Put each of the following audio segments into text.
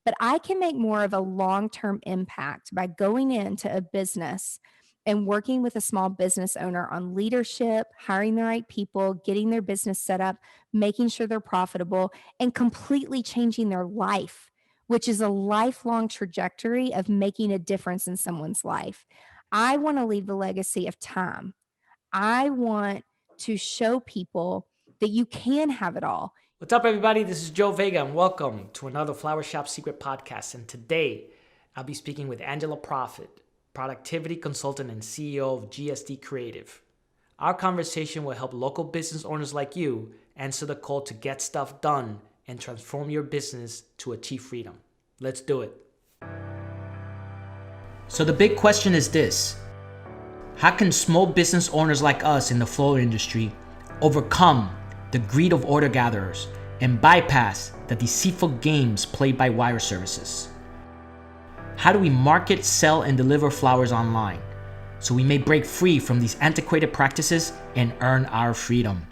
but I can make more of a long-term impact by going into a business and working with a small business owner on leadership, hiring the right people, getting their business set up, making sure they're profitable, and completely changing their life, which is a lifelong trajectory of making a difference in someone's life. I want to leave the legacy of time. I want to show people that you can have it all. What's up, everybody? This is Joe Vega, and welcome to another Flower Shop Secret podcast. And today, I'll be speaking with Angela Proffitt, productivity consultant and CEO of GSD Creative. Our conversation will help local business owners like you answer the call to get stuff done and transform your business to achieve freedom. Let's do it. So the big question is this: how can small business owners like us in the flower industry overcome the greed of order gatherers and bypass the deceitful games played by wire services? How do we market, sell, and deliver flowers online so we may break free from these antiquated practices and earn our freedom?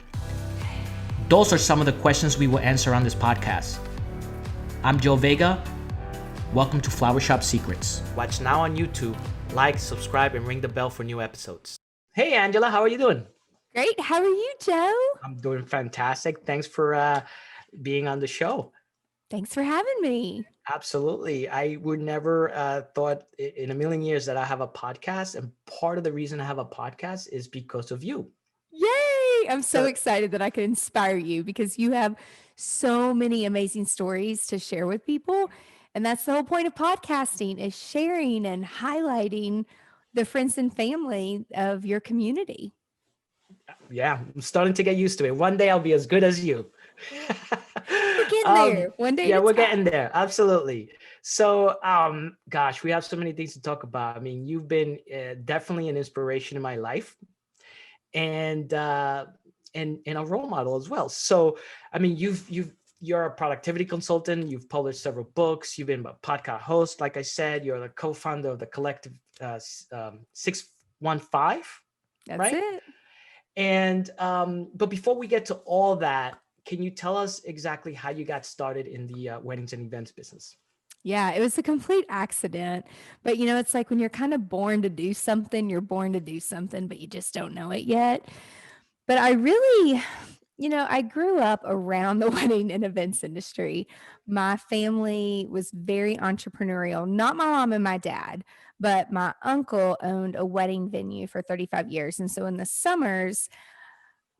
Those are some of the questions we will answer on this podcast. I'm Joe Vega. Welcome to Flower Shop Secrets. Watch now on YouTube. Like, subscribe, and ring the bell for new episodes. Hey, Angela, how are you doing? Great. How are you, Joe? I'm doing fantastic. Thanks for being on the show. Thanks for having me. Absolutely. I would never thought in a million years that I have a podcast. And part of the reason I have a podcast is because of you. Yay! I'm so excited that I can inspire you because you have so many amazing stories to share with people. And that's the whole point of podcasting, is sharing and highlighting the friends and family of your community. Yeah, I'm starting to get used to it. One day I'll be as good as you. We're getting there. One day. Yeah, we're getting there. Absolutely. So, gosh, we have so many things to talk about. I mean, you've been definitely an inspiration in my life, and a role model as well. So, I mean, you're a productivity consultant. You've published several books. You've been a podcast host. Like I said, you're the co-founder of the collective 615. That's right? it. And but before we get to all that, can you tell us exactly how you got started in the weddings and events business? Yeah, it was a complete accident. But it's like when you're kind of born to do something, you're born to do something, but you just don't know it yet. But I really, I grew up around the wedding and events industry. My family was very entrepreneurial, not my mom and my dad, but my uncle owned a wedding venue for 35 years. And so in the summers,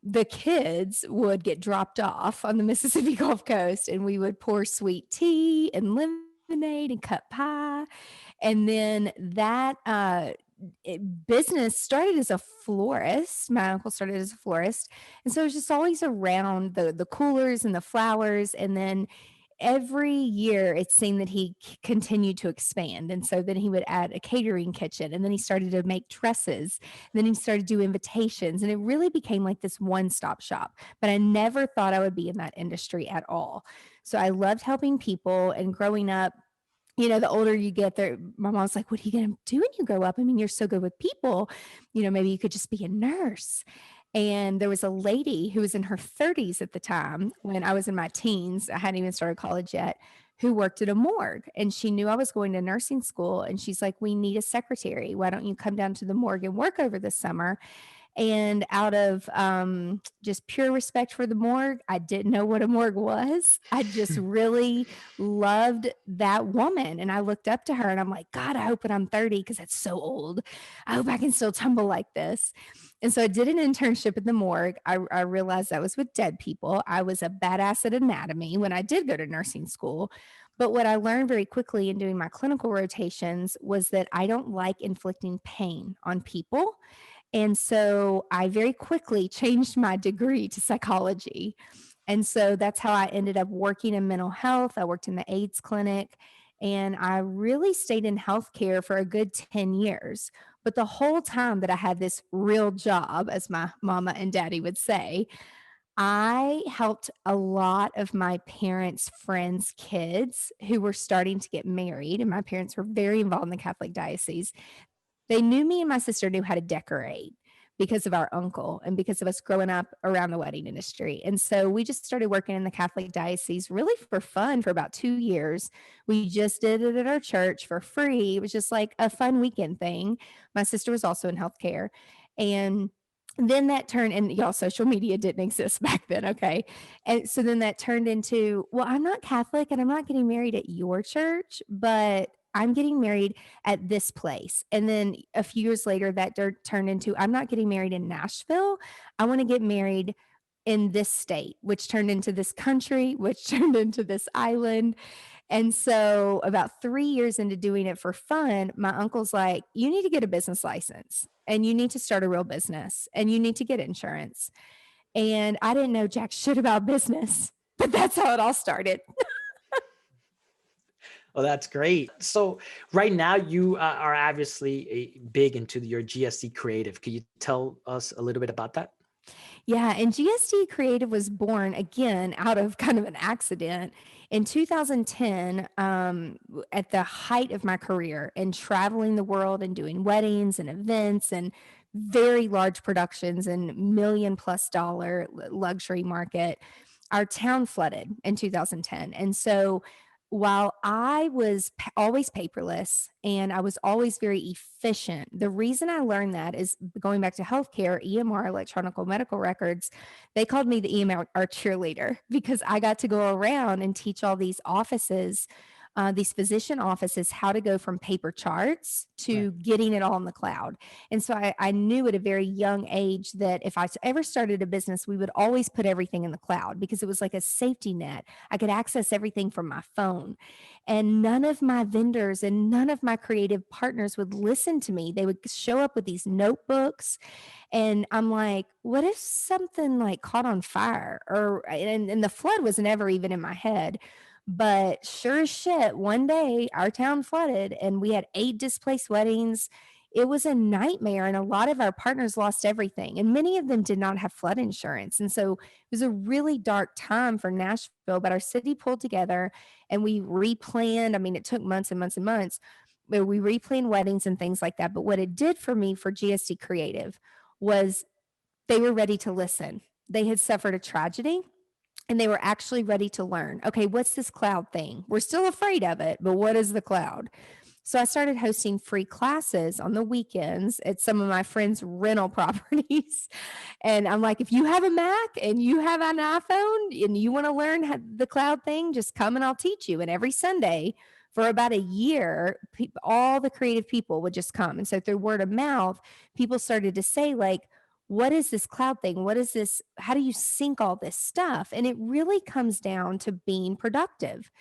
the kids would get dropped off on the Mississippi Gulf Coast and we would pour sweet tea and lemonade and cut pie. And then that business started as a florist. My uncle started as a florist. And so it was just always around the coolers and the flowers. And then every year it seemed that he continued to expand. And so then he would add a catering kitchen, and then he started to make dresses. And then he started to do invitations, and it really became like this one-stop shop. But I never thought I would be in that industry at all. So I loved helping people, and growing up, the older you get there, my mom's like, what are you going to do when you grow up? I mean, you're so good with people, maybe you could just be a nurse. And there was a lady who was in her 30s at the time when I was in my teens. I hadn't even started college yet, who worked at a morgue. And she knew I was going to nursing school. And she's like, we need a secretary. Why don't you come down to the morgue and work over the summer? And out of just pure respect for the morgue, I didn't know what a morgue was. I just really loved that woman. And I looked up to her and I'm like, God, I hope when I'm 30, because that's so old, I hope I can still tumble like this. And so I did an internship at the morgue. I realized I was with dead people. I was a badass at anatomy when I did go to nursing school. But what I learned very quickly in doing my clinical rotations was that I don't like inflicting pain on people. And so I very quickly changed my degree to psychology. And so that's how I ended up working in mental health. I worked in the AIDS clinic, and I really stayed in healthcare for a good 10 years. But the whole time that I had this real job, as my mama and daddy would say, I helped a lot of my parents' friends' kids who were starting to get married. And my parents were very involved in the Catholic diocese. They knew me and my sister knew how to decorate because of our uncle and because of us growing up around the wedding industry. And so we just started working in the Catholic diocese really for fun for about 2 years. We just did it at our church for free. It was just like a fun weekend thing. My sister was also in healthcare. And then that turned, and y'all, social media didn't exist back then. Okay. And so then that turned into, well, I'm not Catholic and I'm not getting married at your church, but I'm getting married at this place. And then a few years later, that turned into, I'm not getting married in Nashville. I want to get married in this state, which turned into this country, which turned into this island. And so, about 3 years into doing it for fun, my uncle's like, you need to get a business license and you need to start a real business and you need to get insurance. And I didn't know jack shit about business, but that's how it all started. Oh, that's great. So right now you are obviously big into your GSD Creative. Can you tell us a little bit about that? Yeah, and GSD Creative was born again out of kind of an accident in 2010, at the height of my career and traveling the world and doing weddings and events and very large productions and $1 million+ luxury market. Our town flooded in 2010. And so while I was always paperless and I was always very efficient, the reason I learned that is going back to healthcare, EMR, electronic medical records. They called me the EMR cheerleader because I got to go around and teach all these offices, these physician offices, how to go from paper charts Right. to getting it all in the cloud. And so I knew at a very young age that if I ever started a business, we would always put everything in the cloud because it was like a safety net. I could access everything from my phone. And none of my vendors and none of my creative partners would listen to me. They would show up with these notebooks. And I'm like, what if something like caught on fire? And the flood was never even in my head. But sure as shit, one day our town flooded and we had 8 displaced weddings. It was a nightmare, and a lot of our partners lost everything, and many of them did not have flood insurance. And so it was a really dark time for Nashville, but our city pulled together and we replanned. I mean, it took months and months and months, but we replanned weddings and things like that. But what it did for me for GSD Creative was they were ready to listen. They had suffered a tragedy and they were actually ready to learn. Okay, what's this cloud thing? We're still afraid of it, but what is the cloud? So I started hosting free classes on the weekends at some of my friends' rental properties. And I'm like, if you have a Mac and you have an iPhone and you want to learn the cloud thing, just come and I'll teach you. And every Sunday for about a year, all the creative people would just come. And so through word of mouth, people started to say, like, what is this cloud thing? What is this? How do you sync all this stuff? And it really comes down to being productive.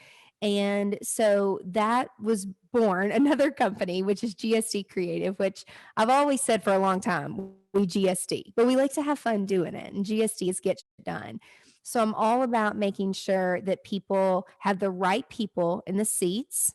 And so that was born another company, which is GSD Creative, which I've always said for a long time, we GSD, but we like to have fun doing it. And GSD is get shit done. So I'm all about making sure that people have the right people in the seats,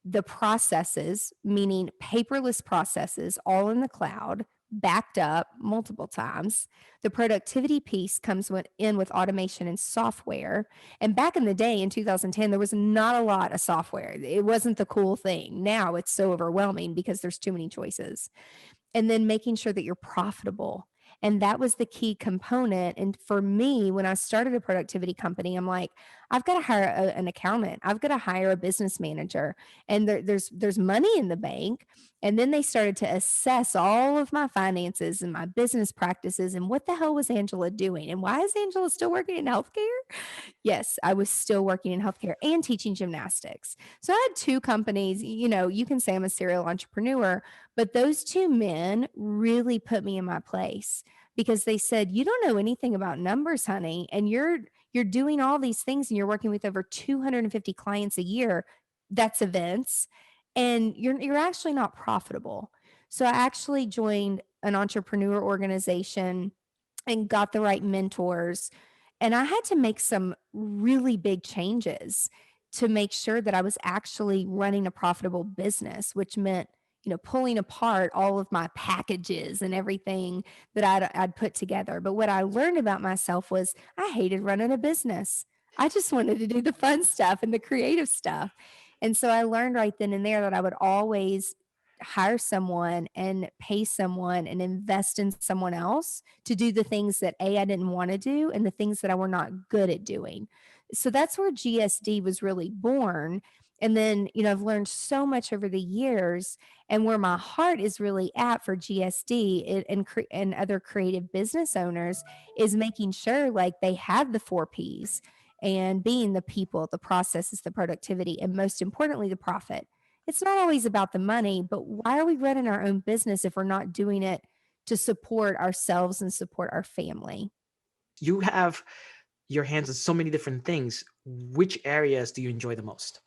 the processes, meaning paperless processes, all in the cloud, backed up multiple times. The productivity piece comes in with automation and software. And back in the day in 2010, there was not a lot of software. It wasn't the cool thing. Now it's so overwhelming because there's too many choices. And then making sure that you're profitable. And that was the key component. And for me, when I started a productivity company, I'm like, I've got to hire an accountant. I've got to hire a business manager, and there's money in the bank. And then they started to assess all of my finances and my business practices and what the hell was Angela doing, and why is Angela still working in healthcare? Yes, I was still working in healthcare and teaching gymnastics. So I had 2 companies. You can say I'm a serial entrepreneur, but those 2 men really put me in my place because they said, "You don't know anything about numbers, honey, and you're doing all these things and you're working with over 250 clients a year. That's events, and you're actually not profitable." So I actually joined an entrepreneur organization and got the right mentors. And I had to make some really big changes to make sure that I was actually running a profitable business, which meant, pulling apart all of my packages and everything that I'd put together. But what I learned about myself was I hated running a business. I just wanted to do the fun stuff and the creative stuff. And so I learned right then and there that I would always hire someone and pay someone and invest in someone else to do the things that I didn't want to do and the things that I were not good at doing. So that's where GSD was really born. And then, I've learned so much over the years, and where my heart is really at for GSD and other creative business owners is making sure like they have the 4 P's, and being the people, the processes, the productivity, and most importantly, the profit. It's not always about the money, but why are we running our own business if we're not doing it to support ourselves and support our family? You have your hands on so many different things. Which areas do you enjoy the most?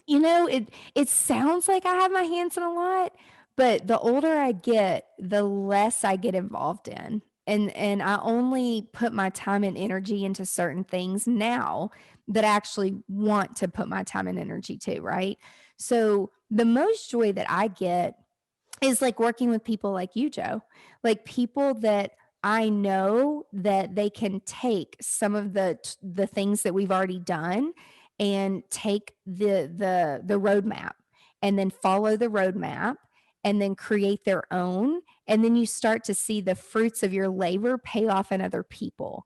It sounds like I have my hands in a lot, but the older I get, the less I get involved in. And I only put my time and energy into certain things now that I actually want to put my time and energy to, right? So the most joy that I get is like working with people like you, Joe, like people that I know that they can take some of the things that we've already done and take the roadmap and then follow the roadmap and then create their own, and then you start to see the fruits of your labor pay off in other people.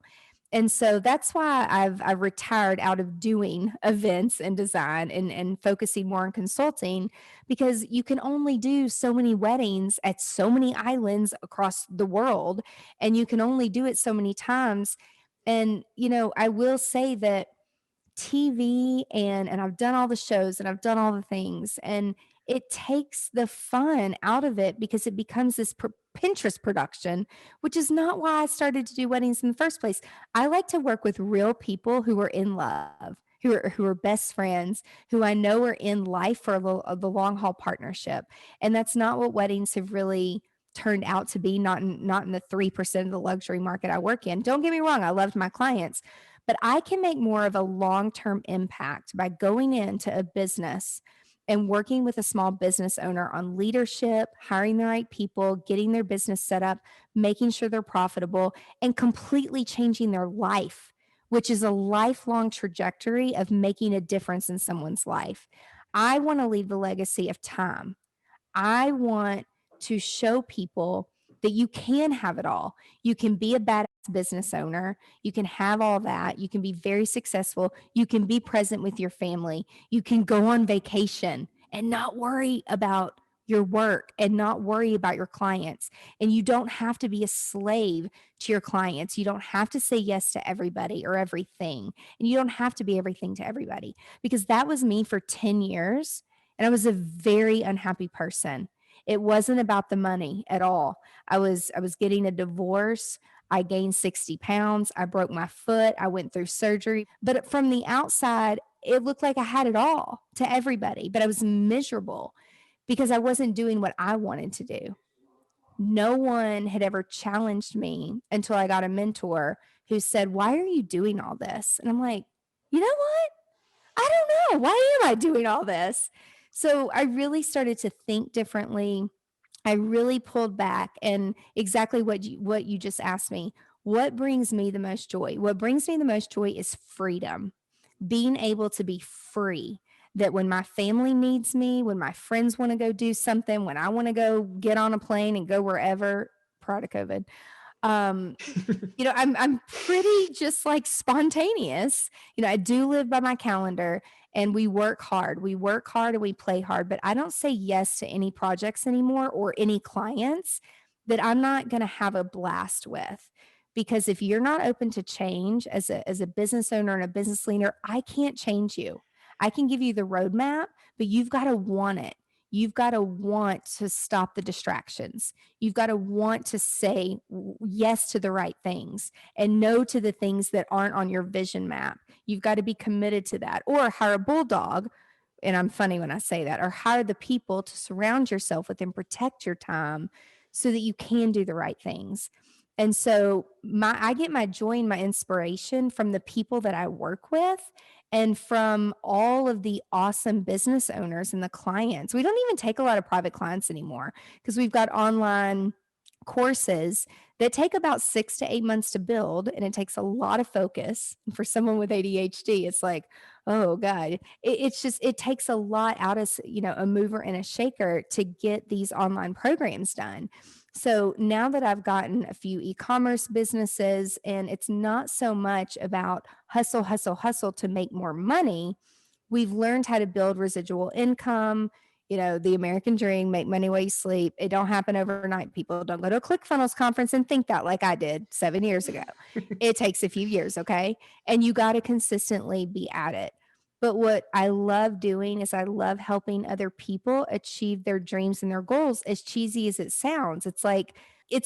And so that's why I've retired out of doing events and design and focusing more on consulting, because you can only do so many weddings at so many islands across the world, and you can only do it so many times. And I will say that TV and I've done all the shows and I've done all the things, and it takes the fun out of it because it becomes this Pinterest production, which is not why I started to do weddings in the first place. I like to work with real people who are in love, who are best friends, who I know are in life for the long haul partnership. And that's not what weddings have really turned out to be, not in the 3% of the luxury market I work in. Don't get me wrong, I loved my clients, but I can make more of a long term impact by going into a business and working with a small business owner on leadership, hiring the right people, getting their business set up, making sure they're profitable, and completely changing their life, which is a lifelong trajectory of making a difference in someone's life. I want to leave the legacy of time. I want to show people that you can have it all. You can be a badass business owner. You can have all that. You can be very successful. You can be present with your family. You can go on vacation and not worry about your work and not worry about your clients. And you don't have to be a slave to your clients. You don't have to say yes to everybody or everything. And you don't have to be everything to everybody, because that was me for 10 years. And I was a very unhappy person. It wasn't about the money at all. I was getting a divorce. I gained 60 pounds. I broke my foot. I went through surgery. But from the outside, it looked like I had it all to everybody, but I was miserable because I wasn't doing what I wanted to do. No one had ever challenged me until I got a mentor who said, "Why are you doing all this?" And I'm like, you know what? I don't know. Why am I doing all this? So I really started to think differently. I really pulled back, and exactly what you just asked me. What brings me the most joy? What brings me the most joy is freedom. Being able to be free. That when my family needs me, when my friends want to go do something, when I want to go get on a plane and go wherever, prior to COVID, um, I'm pretty just like spontaneous. I do live by my calendar, and we work hard. We work hard and we play hard, but I don't say yes to any projects anymore or any clients that I'm not going to have a blast with. Because if you're not open to change as a business owner and a business leader, I can't change you. I can give you the roadmap, but you've got to want it. You've got to want to stop the distractions. You've got to want to say yes to the right things and no to the things that aren't on your vision map. You've got to be committed to that, or hire a bulldog. And I'm funny when I say that, or hire the people to surround yourself with and protect your time so that you can do the right things. And so I get my joy and my inspiration from the people that I work with and from all of the awesome business owners and the clients. We don't even take a lot of private clients anymore because we've got online courses that take about 6 to 8 months to build, and it takes a lot of focus. And for someone with ADHD, it's like, Oh god. It's just it takes a lot out of a mover and a shaker to get these online programs done. So now that I've gotten a few e-commerce businesses, and it's not so much about hustle, hustle, hustle to make more money, we've learned how to build residual income. The American dream, make money while you sleep. It don't happen overnight. People don't go to a ClickFunnels conference and think that like I did 7 years ago. It takes a few years, okay? And you got to consistently be at it. But what I love doing is I love helping other people achieve their dreams and their goals. As cheesy as it sounds, it's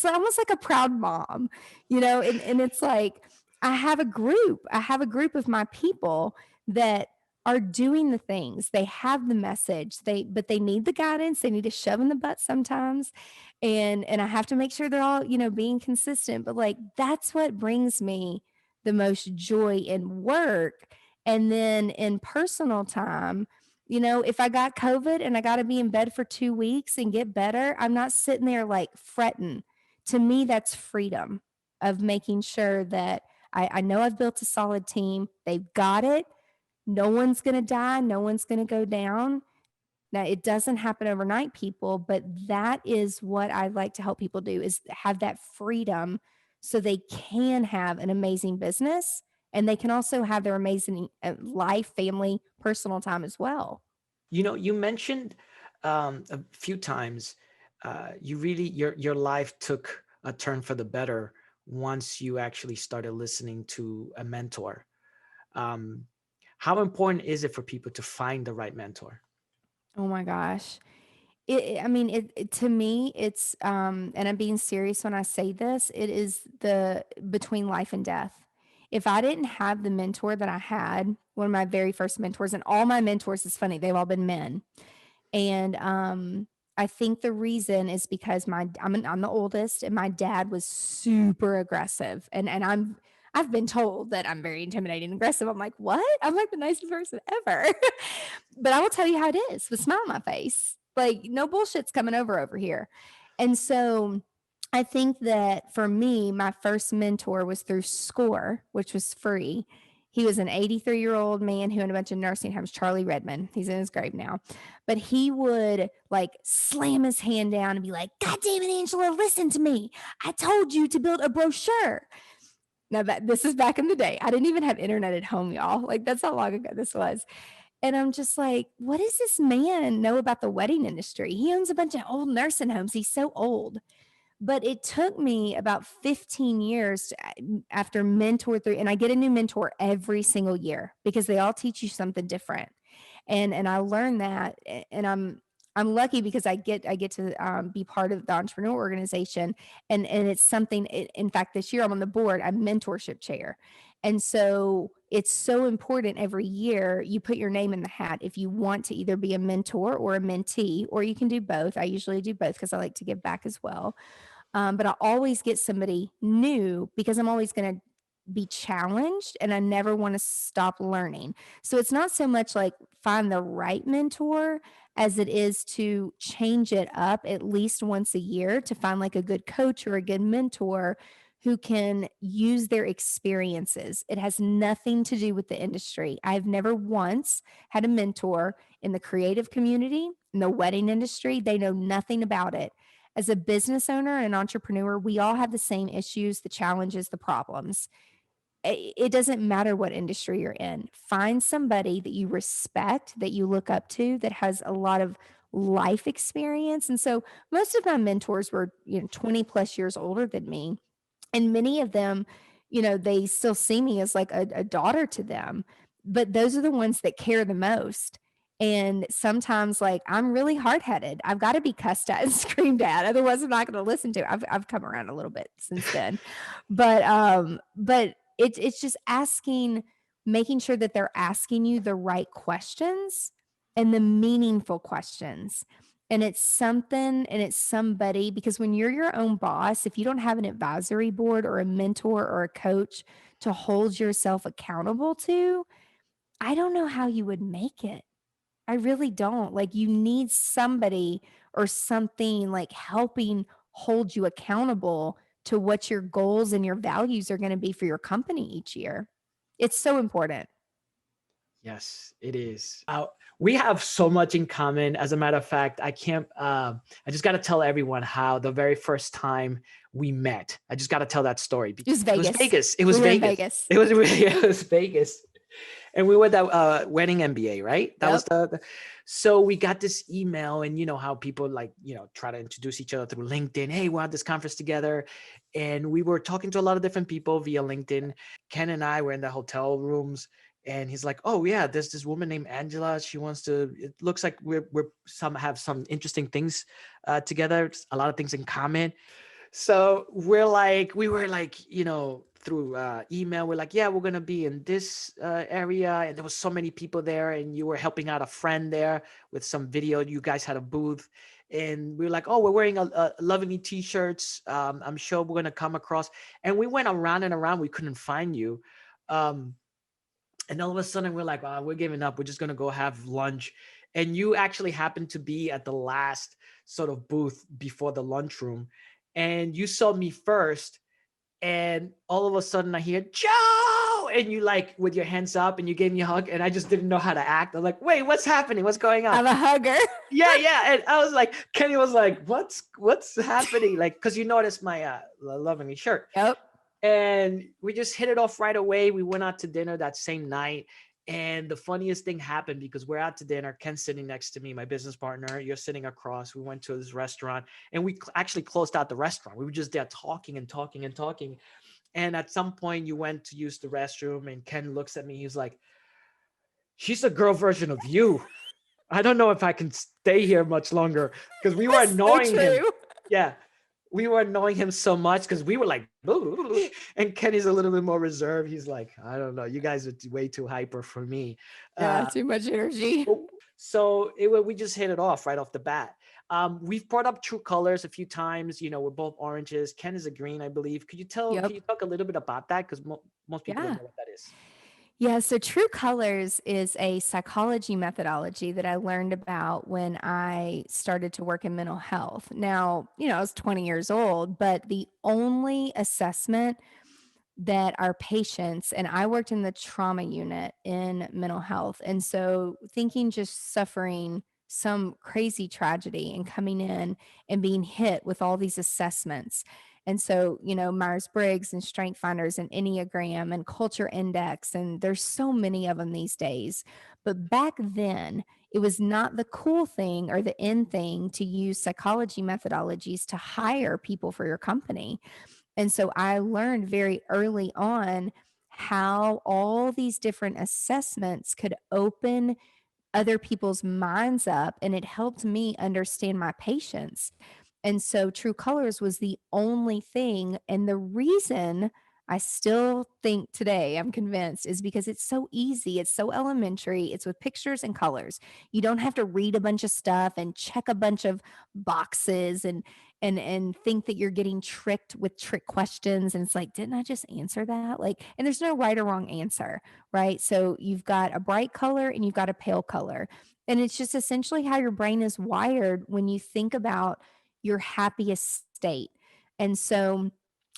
almost like a proud mom, and it's like I have a group of my people that are doing the things. They have the message. But they need the guidance. They need a shove in the butt sometimes. And I have to make sure they're all, being consistent. But like that's what brings me the most joy in work. And then in personal time, if I got COVID and I got to be in bed for 2 weeks and get better, I'm not sitting there like fretting. To me, that's freedom of making sure that I know I've built a solid team. They've got it. No one's going to die. No one's going to go down. Now, it doesn't happen overnight, people, but that is what I like to help people do is have that freedom so they can have an amazing business and they can also have their amazing life, family, personal time as well. You mentioned a few times you really your life took a turn for the better once you actually started listening to a mentor. Um, how important is it for people to find the right mentor? Oh my gosh. I mean, to me, and I'm being serious when I say this, it is the between life and death. If I didn't have the mentor that I had, one of my very first mentors, and all my mentors is funny, they've all been men. And I think the reason is because I'm the oldest, and my dad was super aggressive, and I've been told that I'm very intimidating and aggressive. I'm like, what? I'm like the nicest person ever. But I will tell you how it is with a smile on my face. Like, no bullshit's coming over here. And so I think that for me, my first mentor was through SCORE, which was free. He was an 83-year-old man who owned a bunch of nursing homes, Charlie Redmond. He's in his grave now. But he would like slam his hand down and be like, God damn it, Angela, listen to me. I told you to build a brochure. Now, this is back in the day. I didn't even have internet at home, y'all. Like, that's how long ago this was. And I'm just like, what does this man know about the wedding industry? He owns a bunch of old nursing homes. He's so old. But it took me about 15 years after mentor through, and I get a new mentor every single year because they all teach you something different. And I learned that, and I'm lucky because I get to be part of the entrepreneur organization, and it's something. In fact, this year I'm on the board. I'm mentorship chair, and so it's so important every year you put your name in the hat if you want to either be a mentor or a mentee, or you can do both. I usually do both because I like to give back as well. But I always get somebody new because I'm always going to be challenged and I never want to stop learning. So it's not so much like find the right mentor as it is to change it up at least once a year to find like a good coach or a good mentor who can use their experiences. It has nothing to do with the industry. I've never once had a mentor in the creative community, in the wedding industry. They know nothing about it. As a business owner and an entrepreneur, we all have the same issues, the challenges, the problems. It doesn't matter what industry you're in. Find somebody that you respect, that you look up to, that has a lot of life experience. And so most of my mentors were, 20 plus years older than me. And many of them, they still see me as like a daughter to them, but those are the ones that care the most. And sometimes, like, I'm really hard headed. I've got to be cussed at and screamed at. Otherwise, I'm not going to listen to it. I've come around a little bit since then. But it's just asking, making sure that they're asking you the right questions and the meaningful questions. And it's something and it's somebody, because when you're your own boss, if you don't have an advisory board or a mentor or a coach to hold yourself accountable to, I don't know how you would make it. I really don't. Like, you need somebody or something like helping hold you accountable to what your goals and your values are going to be for your company each year. It's so important. Yes, it is. We have so much in common. As a matter of fact, I can't. I just got to tell everyone how the very first time we met. I just got to tell that story. It was It was Vegas. Vegas. It We was were in Vegas. Vegas. It was it was Vegas, and we were that wedding MBA, right? That was Yep. So we got this email, and you know how people like try to introduce each other through LinkedIn. Hey, we're at this conference together, and we were talking to a lot of different people via LinkedIn. Ken and I were in the hotel rooms, and he's like, "Oh yeah, there's this woman named Angela. She wants to. It looks like we're some have some interesting things together. A lot of things in common." So we were like, through email, we're like, yeah, we're gonna be in this area, and there was so many people there, and you were helping out a friend there with some video. You guys had a booth, and we were like, oh, we're wearing a lovely t-shirts. I'm sure we're gonna come across, and we went around and around. We couldn't find you. Um, and all of a sudden we're like, oh, we're giving up. We're just going to go have lunch. And you actually happened to be at the last sort of booth before the lunchroom. And you saw me first. And all of a sudden I hear, Joe. And you like with your hands up and you gave me a hug. And I just didn't know how to act. I'm like, wait, what's happening? What's going on? I'm a hugger. Yeah, yeah. And I was like, Kenny was like, what's happening? Like, because you noticed my loving shirt. Yep. And we just hit it off right away. We went out to dinner that same night. And the funniest thing happened because we're out to dinner. Ken's sitting next to me, my business partner. You're sitting across. We went to this restaurant and we actually closed out the restaurant. We were just there talking and talking and talking. And at some point, you went to use the restroom, and Ken looks at me. He's like, she's a girl version of you. I don't know if I can stay here much longer because we were So annoying him. true. Yeah, we were annoying him so much because we were like, and Kenny's a little bit more reserved. He's like, I don't know, you guys are way too hyper for me. Yeah, Uh, too much energy. so we just hit it off right off the bat. We've brought up True Colors a few times. We're both oranges. Ken is a green, I believe. Could you Yep. talk a little bit about that? Because most people don't Yeah. know what that is. Yeah, so True Colors is a psychology methodology that I learned about when I started to work in mental health. Now, I was 20 years old, but the only assessment that our patients, and I worked in the trauma unit in mental health. And so thinking just suffering some crazy tragedy and coming in and being hit with all these assessments. And so, Myers Briggs and Strength Finders and Enneagram and Culture Index, and there's so many of them these days. But back then, it was not the cool thing or the in thing to use psychology methodologies to hire people for your company. And so I learned very early on how all these different assessments could open other people's minds up, and it helped me understand my patients. And so True Colors was the only thing. And the reason I still think today, I'm convinced, is because it's so easy. It's so elementary. It's with pictures and colors. You don't have to read a bunch of stuff and check a bunch of boxes and think that you're getting tricked with trick questions. And it's like, didn't I just answer that? Like, and there's no right or wrong answer, right? So you've got a bright color and you've got a pale color. And it's just essentially how your brain is wired when you think about your happiest state. And so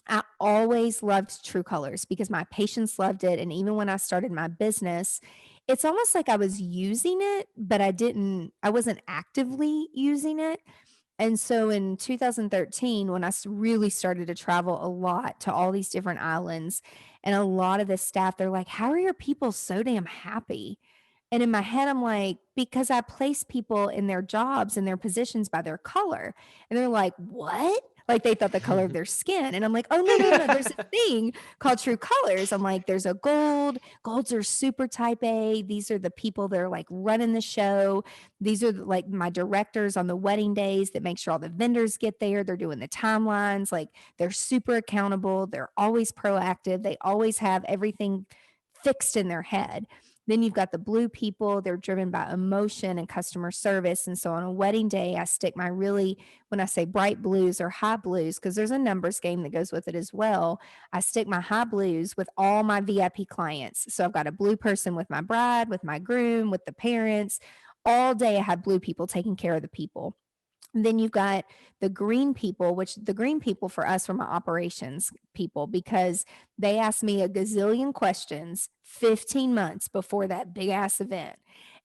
I always loved True Colors because my patients loved it. And even when I started my business, it's almost like I was using it, but I wasn't actively using it. And so in 2013, when I really started to travel a lot to all these different islands, and a lot of the staff, they're like, how are your people so damn happy? And in my head, I'm like, because I place people in their jobs and their positions by their color. And they're like, what? Like they thought the color of their skin. And I'm like, oh, no, no, no. There's a thing called True Colors. I'm like, there's a gold. Golds are super type A. These are the people that are like running the show. These are like my directors on the wedding days that make sure all the vendors get there. They're doing the timelines. Like they're super accountable. They're always proactive. They always have everything fixed in their head. Then you've got the blue people, they're driven by emotion and customer service. And so on a wedding day, I stick my really, when I say bright blues or high blues, because there's a numbers game that goes with it as well, I stick my high blues with all my VIP clients. So I've got a blue person with my bride, with my groom, with the parents. All day I have blue people taking care of the people. Then you've got the green people, which the green people for us were my operations people because they asked me a gazillion questions 15 months before that big ass event.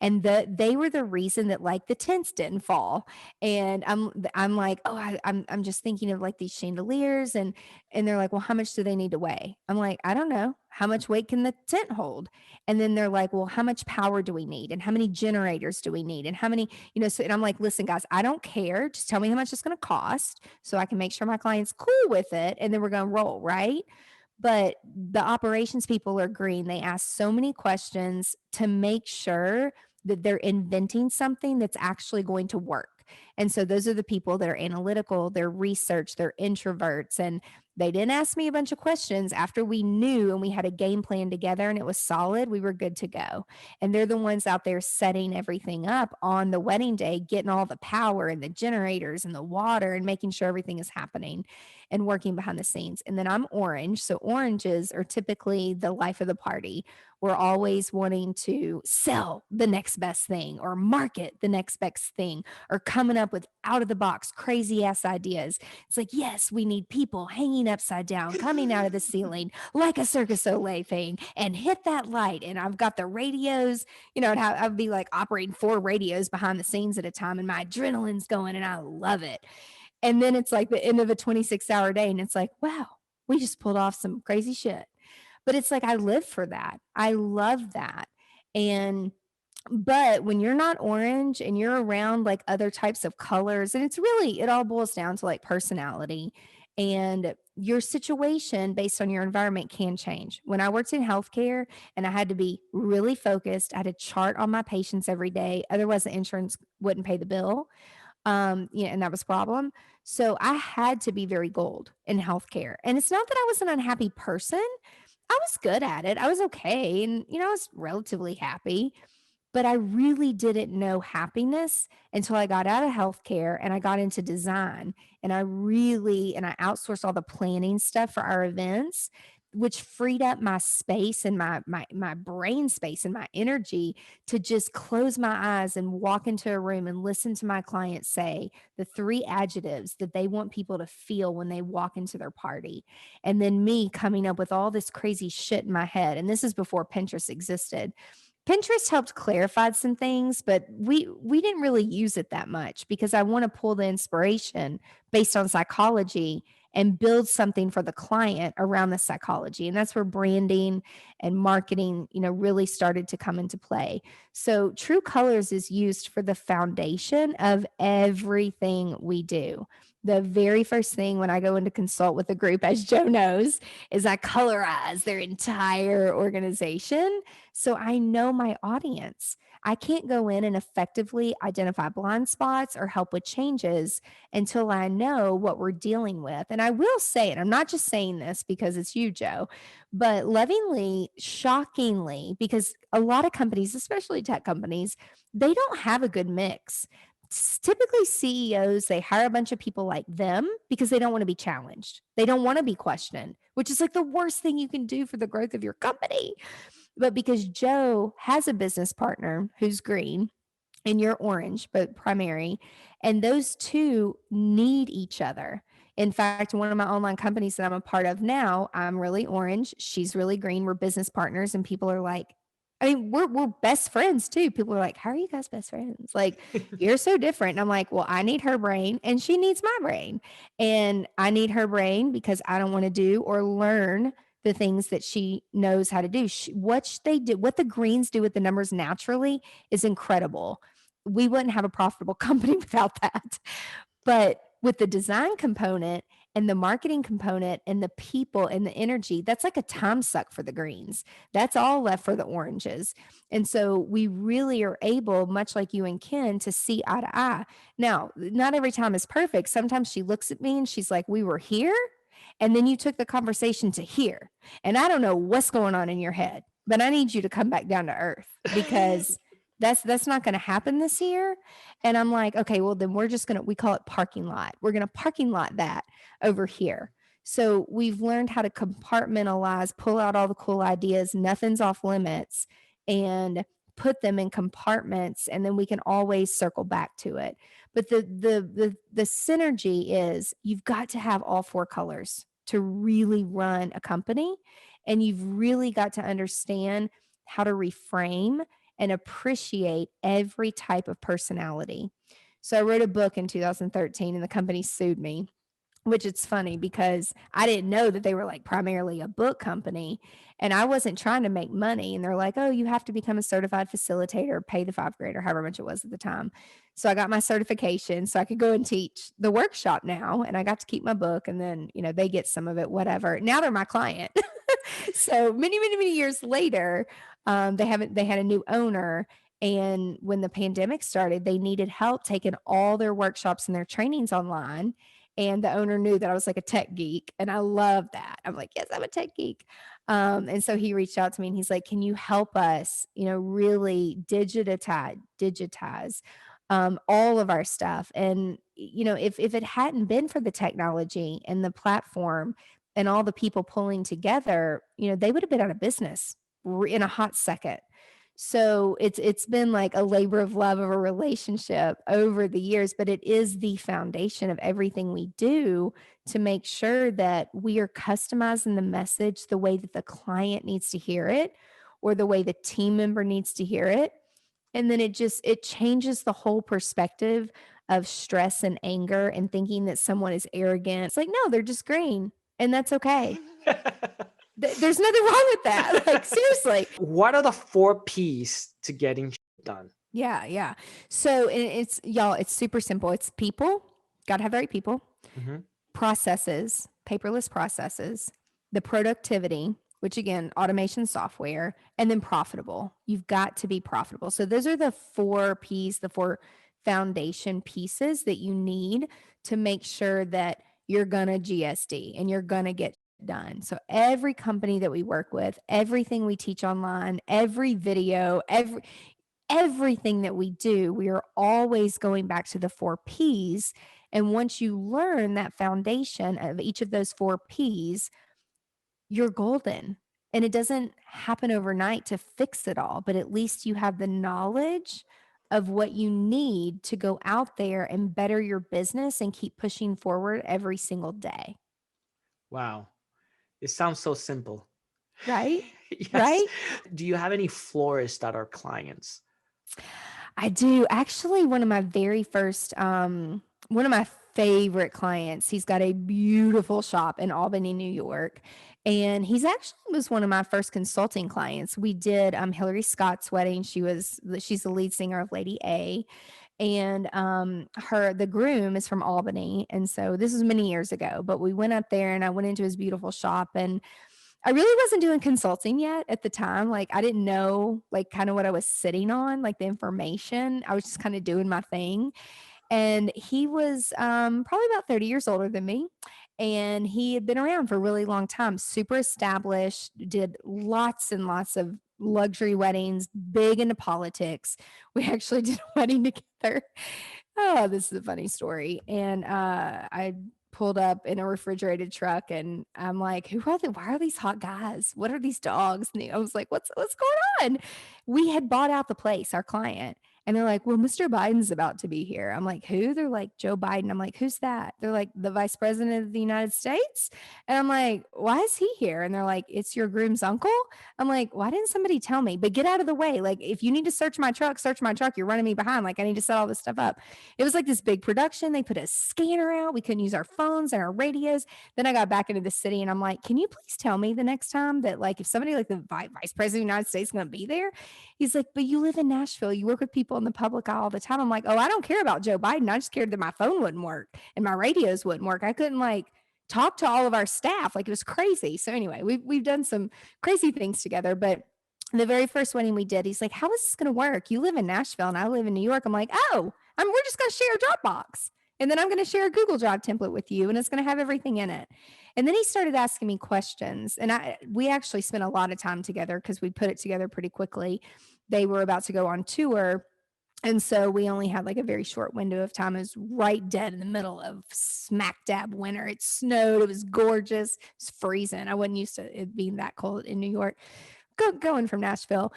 And they were the reason that like the tents didn't fall. And I'm like, oh, I'm just thinking of like these chandeliers, and they're like, well, how much do they need to weigh? I'm like, I don't know. How much weight can the tent hold? And then they're like, well, how much power do we need? And how many generators do we need? And how many, so, and I'm like, listen, guys, I don't care. Just tell me how much it's going to cost so I can make sure my client's cool with it. And then we're going to roll, right? But the operations people are green. They ask so many questions to make sure that they're inventing something that's actually going to work. And so those are the people that are analytical, they're research, they're introverts. And they didn't ask me a bunch of questions after we knew and we had a game plan together and it was solid. We were good to go. And they're the ones out there setting everything up on the wedding day, getting all the power and the generators and the water and making sure everything is happening and working behind the scenes. And then I'm orange. So oranges are typically the life of the party. We're always wanting to sell the next best thing or market the next best thing or coming up with out of the box crazy ass ideas. It's like, yes, we need people hanging upside down, coming out of the ceiling like a Circus Soleil thing and hit that light. And I've got the radios, and I'd be like operating 4 radios behind the scenes at a time and my adrenaline's going and I love it. And then it's like the end of a 26-hour day and it's like, wow, we just pulled off some crazy shit. But it's like I live for that. I love that. And but when you're not orange and you're around like other types of colors, and it all boils down to like personality and your situation based on your environment can change. When I worked in healthcare and I had to be really focused, I had a chart on my patients every day. Otherwise, the insurance wouldn't pay the bill. And that was a problem. So I had to be very gold in healthcare. And it's not that I was an unhappy person. I was good at it. I was okay. And, I was relatively happy, but I really didn't know happiness until I got out of healthcare and I got into design. And I outsourced all the planning stuff for our events, which freed up my space and my brain space and my energy to just close my eyes and walk into a room and listen to my clients say the 3 adjectives that they want people to feel when they walk into their party. And then me coming up with all this crazy shit in my head. And this is before Pinterest existed. Pinterest helped clarify some things, but we didn't really use it that much because I want to pull the inspiration based on psychology and build something for the client around the psychology. And that's where branding and marketing, really started to come into play. So True Colors is used for the foundation of everything we do. The very first thing when I go in to consult with a group, as Joe knows, is I colorize their entire organization so I know my audience. I can't go in and effectively identify blind spots or help with changes until I know what we're dealing with. And I will say, and I'm not just saying this because it's you, Joe, but lovingly, shockingly, because a lot of companies, especially tech companies, they don't have a good mix. Typically, CEOs, they hire a bunch of people like them because they don't want to be challenged. They don't want to be questioned, which is like the worst thing you can do for the growth of your company. But because Joe has a business partner who's green and you're orange, but primary, and those two need each other. In fact, one of my online companies that I'm a part of now, I'm really orange, she's really green. We're business partners, and people are like, I mean, we're best friends too. People are like, "How are you guys best friends? Like, you're so different." And I'm like, "Well, I need her brain, and she needs my brain, and I need her brain because I don't want to do or learn the things that she knows how to do. What they do, what the greens do with the numbers naturally, is incredible. We wouldn't have a profitable company without that. But with the design component and the marketing component and the people and the energy, that's like a time suck for the greens. That's all left for the oranges. And so we really are able, much like you and Ken, to see eye to eye. Now, not every time is perfect. Sometimes she looks at me and she's like, we were here. And then you took the conversation to here. And I don't know what's going on in your head, but I need you to come back down to earth because that's not going to happen this year. And I'm like, okay, well then we call it parking lot. We're going to parking lot that over here. So we've learned how to compartmentalize, pull out all the cool ideas, nothing's off limits, and put them in compartments, and then we can always circle back to it. But the synergy is you've got to have all four colors to really run a company, and you've really got to understand how to reframe and appreciate every type of personality. So I wrote a book in 2013 and the company sued me, which it's funny because I didn't know that they were like primarily a book company and I wasn't trying to make money. And they're like, oh, you have to become a certified facilitator, pay the $5,000 or however much it was at the time. So I got my certification so I could go and teach the workshop now. And I got to keep my book and then, they get some of it, whatever. Now they're my client. So many years later, they had a new owner. And when the pandemic started, they needed help taking all their workshops and their trainings online, and the owner knew that I was like a tech geek, and I love that. I'm like, yes, I'm a tech geek. And so he reached out to me and he's like, can you help us, really digitize all of our stuff? And, if it hadn't been for the technology and the platform and all the people pulling together, they would have been out of business in a hot second. So it's been like a labor of love of a relationship over the years, but it is the foundation of everything we do to make sure that we are customizing the message the way that the client needs to hear it or the way the team member needs to hear it. And then it changes the whole perspective of stress and anger and thinking that someone is arrogant. It's like, no, they're just green and that's okay. There's nothing wrong with that. Like, seriously. What are the 4 P's to getting done? Yeah. So it's y'all, it's super simple. It's people, got to have the right people, processes, paperless processes, the productivity, which again, automation software, and then profitable. You've got to be profitable. So those are the 4 P's, the 4 foundation pieces that you need to make sure that you're going to GSD and you're going to get done. So every company that we work with, everything we teach online, every video, everything that we do, we are always going back to the 4 P's. And once you learn that foundation of each of those 4 P's, you're golden. And it doesn't happen overnight to fix it all, but at least you have the knowledge of what you need to go out there and better your business and keep pushing forward every single day. Wow. It sounds so simple. Right? Yes. Right? Do you have any florists that are clients? I do. Actually, one of my favorite clients, he's got a beautiful shop in Albany, New York. And he's actually was one of my first consulting clients. We did Hillary Scott's wedding. She's the lead singer of Lady A. And the groom is from Albany. And so this was many years ago, but we went up there and I went into his beautiful shop and I really wasn't doing consulting yet at the time. Like I didn't know like kind of what I was sitting on, like the information. I was just kind of doing my thing. And he was probably about 30 years older than me. And he had been around for a really long time, super established, did lots and lots of luxury weddings, big into politics. We actually did a wedding together. Oh, this is a funny story. And I pulled up in a refrigerated truck and I'm like, who are they? Why are these hot guys? What are these dogs? And I was like, what's going on? We had bought out the place, our client. And they're like, well, Mr. Biden's about to be here. I'm like, who? They're like, Joe Biden. I'm like, who's that? They're like, the vice president of the United States. And I'm like, why is he here? And they're like, it's your groom's uncle. I'm like, why didn't somebody tell me? But get out of the way. Like, if you need to search my truck, search my truck. You're running me behind. Like, I need to set all this stuff up. It was like this big production. They put a scanner out. We couldn't use our phones and our radios. Then I got back into the city and I'm like, can you please tell me the next time that like if somebody like the vice president of the United States is going to be there? He's like, but you live in Nashville. You work with people in the public eye all the time. I'm like, oh, I don't care about Joe Biden. I just cared that my phone wouldn't work and my radios wouldn't work. I couldn't like talk to all of our staff. Like it was crazy. So anyway, we've done some crazy things together, but the very first wedding we did, he's like, how is this going to work? You live in Nashville and I live in New York. I'm like, oh, we're just going to share a Dropbox. And then I'm going to share a Google Drive template with you and it's going to have everything in it. And then he started asking me questions. And we actually spent a lot of time together because we put it together pretty quickly. They were about to go on tour. And so we only had like a very short window of time. It was right dead in the middle of smack dab winter. It snowed. It was gorgeous. It's freezing. I wasn't used to it being that cold in New York. Going from Nashville.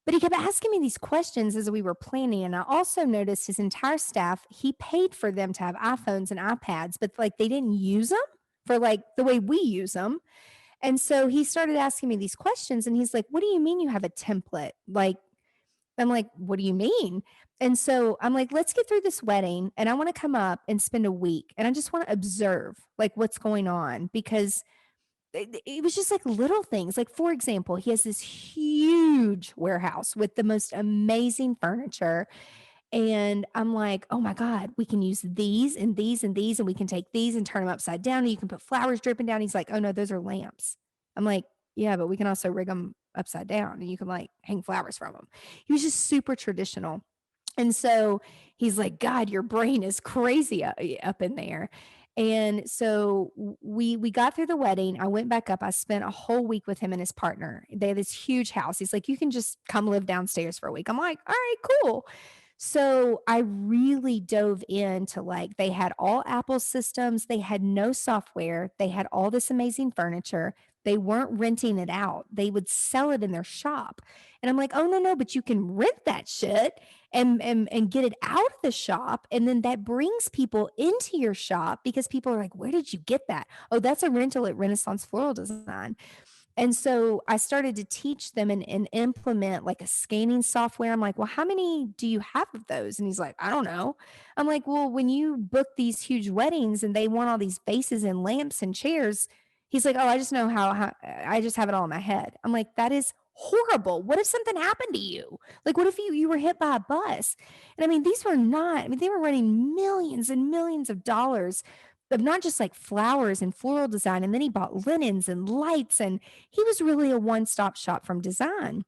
But he kept asking me these questions as we were planning. And I also noticed his entire staff, he paid for them to have iPhones and iPads, but like they didn't use them for like the way we use them. And so he started asking me these questions and he's like, "What do you mean you have a template?" Like, I'm like, "What do you mean?" And so I'm like, "Let's get through this wedding and I want to come up and spend a week and I just want to observe like what's going on because it was just like little things. Like, for example, he has this huge warehouse with the most amazing furniture. And I'm like, oh my God, we can use these and these and these, and we can take these and turn them upside down. And you can put flowers dripping down. He's like, oh no, those are lamps. I'm like, yeah, but we can also rig them upside down and you can like hang flowers from them. He was just super traditional. And so he's like, God, your brain is crazy up in there. And so we got through the wedding. I went back up. I spent a whole week with him and his partner. They have this huge house. He's like, you can just come live downstairs for a week. I'm like, all right, cool. So I really dove into like they had all Apple systems, they had no software, they had all this amazing furniture. They weren't renting it out. They would sell it in their shop. And I'm like, "Oh no, but you can rent that shit and get it out of the shop and then that brings people into your shop because people are like, "Where did you get that?" "Oh, that's a rental at Renaissance Floral Design." And so I started to teach them and implement like a scanning software. I'm like, well, how many do you have of those? And he's like, I don't know. I'm like, well, when you book these huge weddings and they want all these vases and lamps and chairs, he's like, oh, I just know how I just have it all in my head. I'm like, that is horrible. What if something happened to you? Like, what if you were hit by a bus? And I mean, these were not, I mean, they were running millions and millions of dollars of not just like flowers and floral design. And then he bought linens and lights and he was really a one-stop shop from design.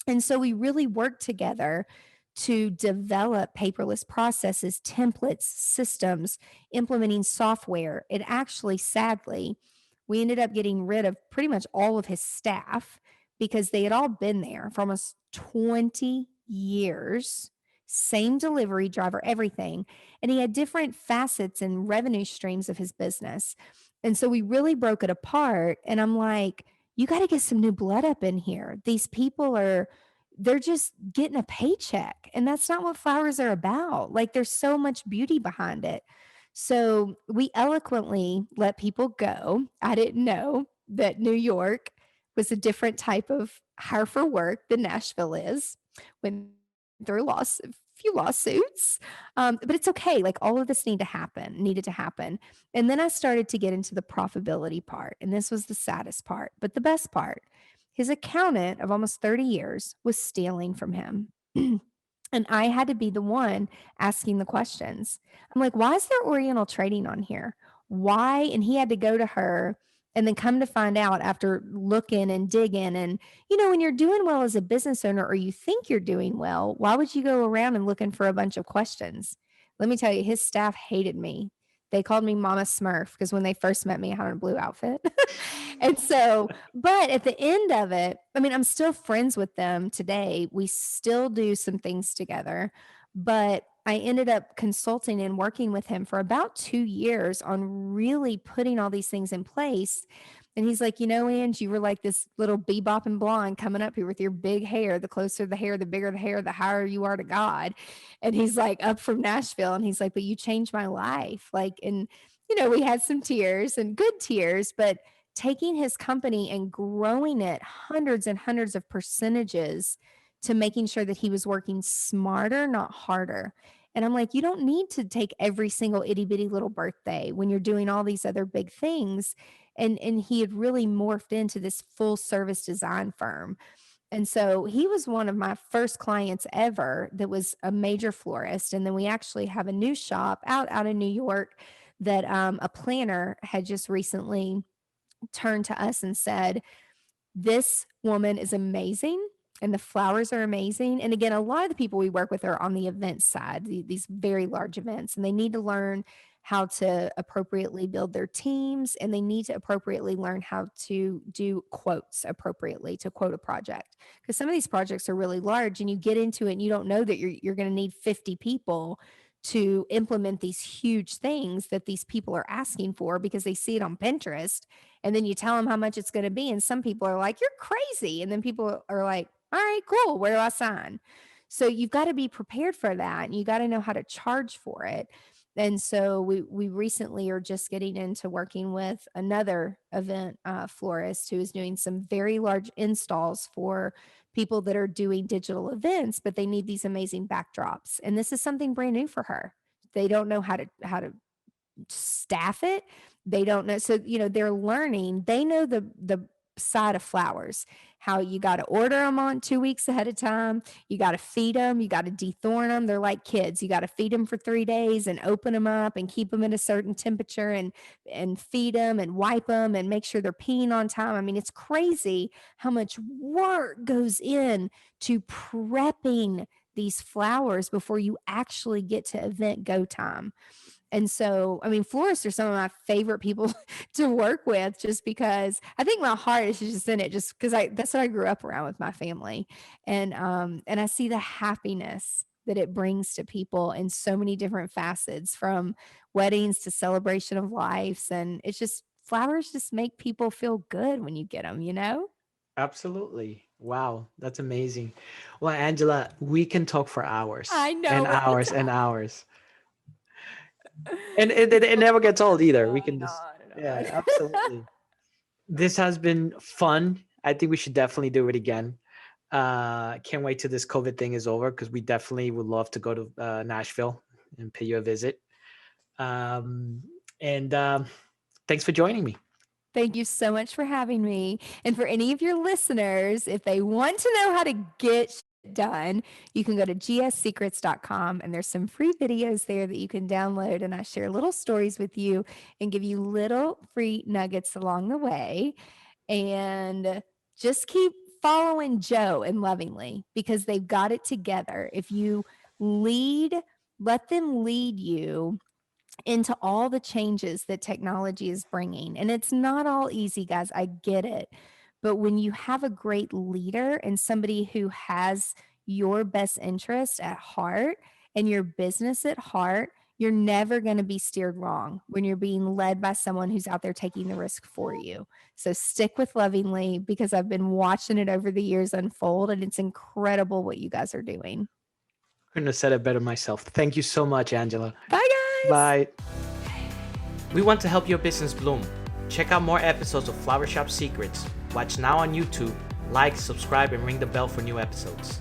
And so we really worked together to develop paperless processes, templates, systems, implementing software. It actually, sadly, we ended up getting rid of pretty much all of his staff because they had all been there for almost 20 years, same delivery driver, everything. And he had different facets and revenue streams of his business. And so we really broke it apart. And I'm like, you got to get some new blood up in here. These people are, they're just getting a paycheck. And that's not what flowers are about. Like there's so much beauty behind it. So we eloquently let people go. I didn't know that New York was a different type of hire for work than Nashville is. Went through a few lawsuits, but it's okay. Like all of this needed to happen. And then I started to get into the profitability part, and this was the saddest part, but the best part. His accountant of almost 30 years was stealing from him. And I had to be the one asking the questions. I'm like, why is there Oriental trading on here? Why? And he had to go to her and then come to find out after looking and digging. And, you know, when you're doing well as a business owner or you think you're doing well, why would you go around and looking for a bunch of questions? Let me tell you, his staff hated me. They called me Mama Smurf because when they first met me, I had a blue outfit. And so, but at the end of it, I mean, I'm still friends with them today. We still do some things together, but I ended up consulting and working with him for about 2 years on really putting all these things in place. And he's like, you know, Ange, you were like this little bebop and blonde coming up here with your big hair. The closer the hair, the bigger the hair, the higher you are to God. And he's like, up from Nashville. And he's like, but you changed my life. Like, and, you know, we had some tears and good tears, but taking his company and growing it hundreds and hundreds of percentages to making sure that he was working smarter, not harder. And I'm like, you don't need to take every single itty bitty little birthday when you're doing all these other big things. And he had really morphed into this full service design firm. And so he was one of my first clients ever that was a major florist. And then we actually have a new shop out in New York that a planner had just recently turned to us and said, this woman is amazing and the flowers are amazing. And again, a lot of the people we work with are on the event side, these very large events, and they need to learn how to appropriately build their teams and they need to appropriately learn how to do quotes appropriately to quote a project. Because some of these projects are really large and you get into it and you don't know that you're going to need 50 people to implement these huge things that these people are asking for because they see it on Pinterest. And then you tell them how much it's going to be. And some people are like, you're crazy. And then people are like, All right, cool. Where do I sign? So you've got to be prepared for that and you got to know how to charge for it. And so we recently are just getting into working with another event florist who is doing some very large installs for people that are doing digital events, but they need these amazing backdrops. And this is something brand new for her. They don't know how to staff it. They don't know. So, they're learning. They know the side of flowers, how you got to order them on 2 weeks ahead of time. You got to feed them. You got to dethorn them. They're like kids. You got to feed them for 3 days and open them up and keep them at a certain temperature and feed them and wipe them and make sure they're peeing on time. I mean, it's crazy how much work goes in to prepping these flowers before you actually get to event go time. And so, I mean, florists are some of my favorite people to work with just because I think my heart is just in it just because that's what I grew up around with my family. And I see the happiness that it brings to people in so many different facets from weddings to celebration of lives. And it's just flowers just make people feel good when you get them, you know? Absolutely. Wow, that's amazing. Well, Angela, we can talk for hours I know and we're out of hours and time. hours. And it never gets old either. We On can and just, on and yeah, on. absolutely. This has been fun. I think we should definitely do it again. Can't wait till this COVID thing is over because we definitely would love to go to Nashville and pay you a visit. Um, and thanks for joining me. Thank you so much for having me. And for any of your listeners, if they want to know how to get shit done, you can go to gsecrets.com and there's some free videos there that you can download. And I share little stories with you and give you little free nuggets along the way. And just keep following Joe and Lovingly because they've got it together. If you lead, let them lead you into all the changes that technology is bringing. And it's not all easy, guys. I get it. But when you have a great leader and somebody who has your best interest at heart and your business at heart, you're never going to be steered wrong when you're being led by someone who's out there taking the risk for you. So stick with Lovingly because I've been watching it over the years unfold and it's incredible what you guys are doing. Couldn't have said it better myself. Thank you so much, Angela. Bye, guys. Bye. We want to help your business bloom. Check out more episodes of Flower Shop Secrets. Watch now on YouTube, like, subscribe, and ring the bell for new episodes.